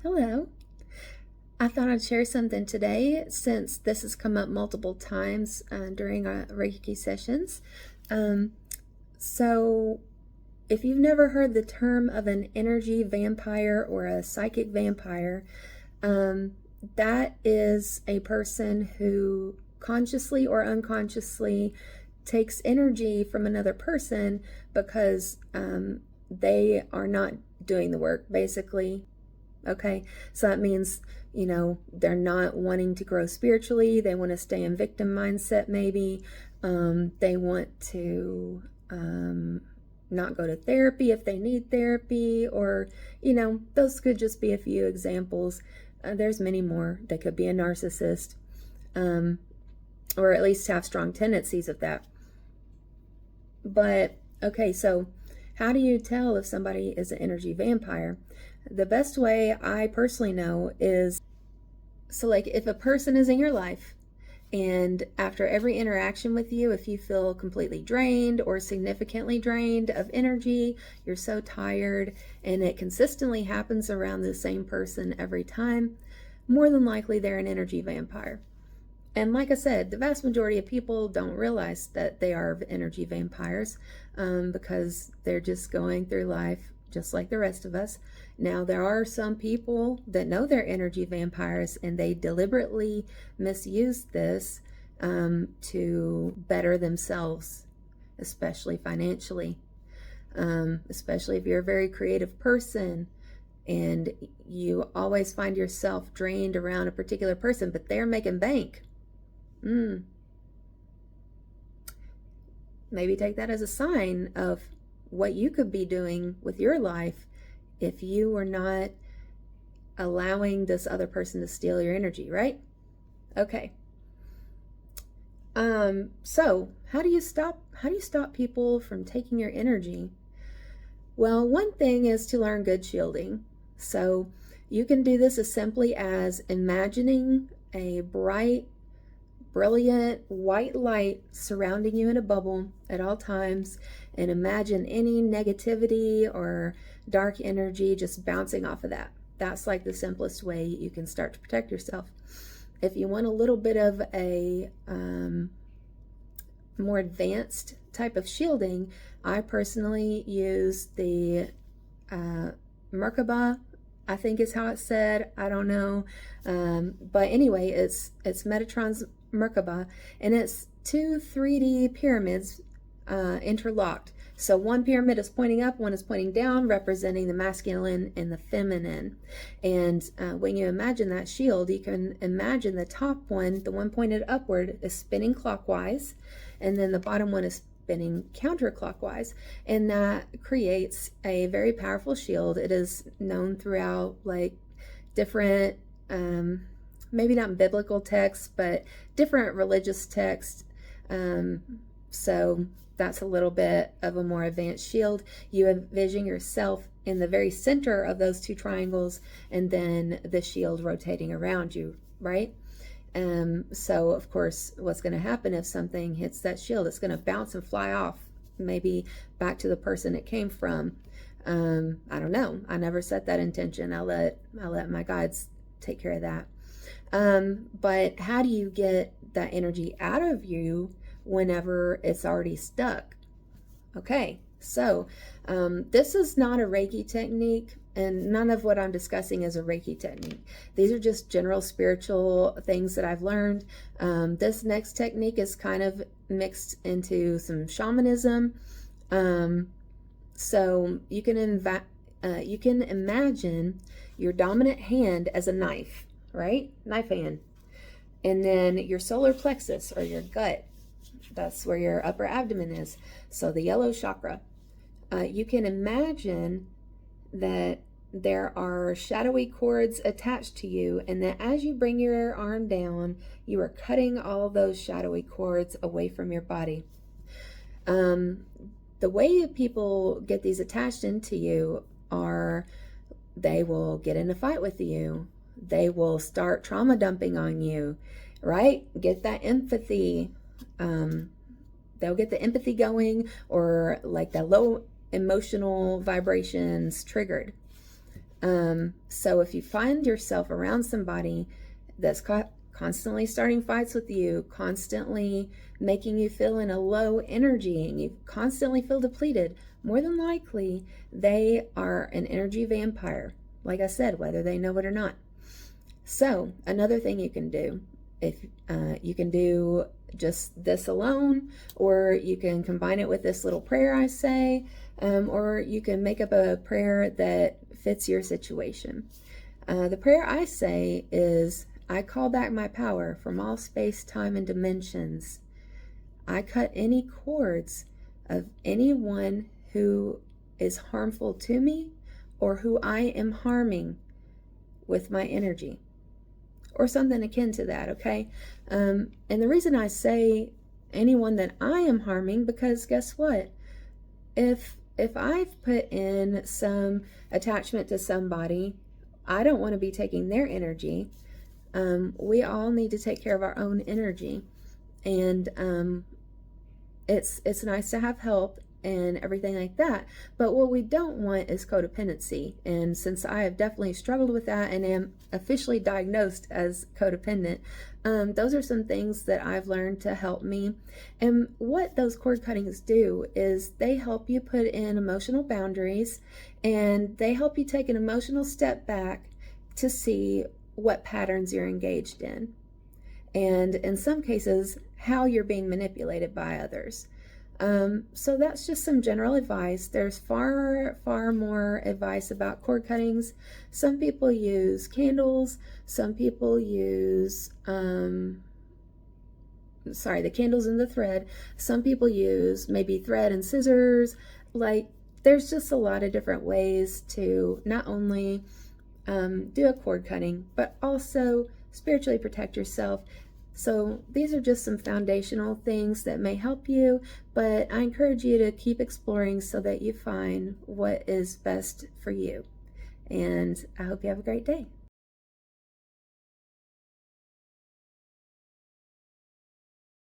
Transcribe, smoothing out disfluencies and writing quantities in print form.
Hello. I thought I'd share something today since this has come up multiple times during our Reiki sessions. Um, so, if you've never heard the term of an energy vampire or a psychic vampire, that is a person who consciously or unconsciously takes energy from another person because they are not doing the work, basically. Okay, so that means, they're not wanting to grow spiritually. They want to stay in victim mindset, maybe. They want to not go to therapy if they need therapy, or, those could just be a few examples. There's many more. They could be a narcissist, or at least have strong tendencies of that. But, okay, so how do you tell if somebody is an energy vampire? The best way I personally know is, like if a person is in your life and after every interaction with you, if you feel completely drained or significantly drained of energy, you're so tired, and it consistently happens around the same person every time, more than likely they're an energy vampire. And like I said, the vast majority of people don't realize that they are energy vampires because they're just going through life just like the rest of us. Now, there are some people that know they're energy vampires and they deliberately misuse this to better themselves, especially financially, especially if you're a very creative person and you always find yourself drained around a particular person, but they're making bank. Maybe take that as a sign of what you could be doing with your life if you were not allowing this other person to steal your energy, right? Okay. So how do you stop people from taking your energy? Well, one thing is to learn good shielding. So you can do this as simply as imagining a bright, brilliant white light surrounding you in a bubble at all times, and imagine any negativity or dark energy just bouncing off of that. That's like the simplest way you can start to protect yourself. If you want a little bit of a more advanced type of shielding, I personally use the Merkabah, I think is how it's said. I don't know. But anyway, it's Metatron's Merkabah, and it's two 3D pyramids interlocked. So one pyramid is pointing up, one is pointing down, representing the masculine and the feminine. And when you imagine that shield, you can imagine the top one, the one pointed upward, is spinning clockwise, and then the bottom one is spinning counterclockwise, and that creates a very powerful shield. It is known throughout like different maybe not biblical texts, but different religious texts. So that's a little bit of a more advanced shield. You envision yourself in the very center of those two triangles, and then the shield rotating around you, right? So of course, what's going to happen if something hits that shield? It's going to bounce and fly off, maybe back to the person it came from. I don't know. I never set that intention. I'll let my guides take care of that. But how do you get that energy out of you whenever it's already stuck? Okay, so this is not a Reiki technique, and none of what I'm discussing is a Reiki technique. These are just general spiritual things that I've learned. This next technique is kind of mixed into some shamanism. So you can imagine your dominant hand as a knife, right? Knife hand. And then your solar plexus, or your gut, that's where your upper abdomen is. So the yellow chakra. You can imagine that there are shadowy cords attached to you, and that as you bring your arm down, you are cutting all those shadowy cords away from your body. The way people get these attached into you are they will get in a fight with you. They will start trauma dumping on you, right? Get that empathy. They'll get the empathy going, or like the low emotional vibrations triggered. So if you find yourself around somebody that's constantly starting fights with you, constantly making you feel in a low energy, and you constantly feel depleted, more than likely they are an energy vampire. Like I said, whether they know it or not. So another thing you can do, if you can do just this alone, or you can combine it with this little prayer I say, or you can make up a prayer that fits your situation. The prayer I say is, I call back my power from all space, time, and dimensions. I cut any cords of anyone who is harmful to me or who I am harming with my energy, or something akin to that, okay? And the reason I say anyone that I am harming, because guess what? If I've put in some attachment to somebody, I don't want to be taking their energy. We all need to take care of our own energy, and it's nice to have help and everything like that, but what we don't want is codependency. And since I have definitely struggled with that and am officially diagnosed as codependent, those are some things that I've learned to help me. And what those cord cuttings do is they help you put in emotional boundaries, and they help you take an emotional step back to see what patterns you're engaged in, and in some cases how you're being manipulated by others. So that's just some general advice. There's far more advice about cord cuttings. Some people use candles. Some people use, the candles and the thread. Some people use maybe thread and scissors. Like, there's just a lot of different ways to not only do a cord cutting, but also spiritually protect yourself. So these are just some foundational things that may help you, but I encourage you to keep exploring so that you find what is best for you. And I hope you have a great day.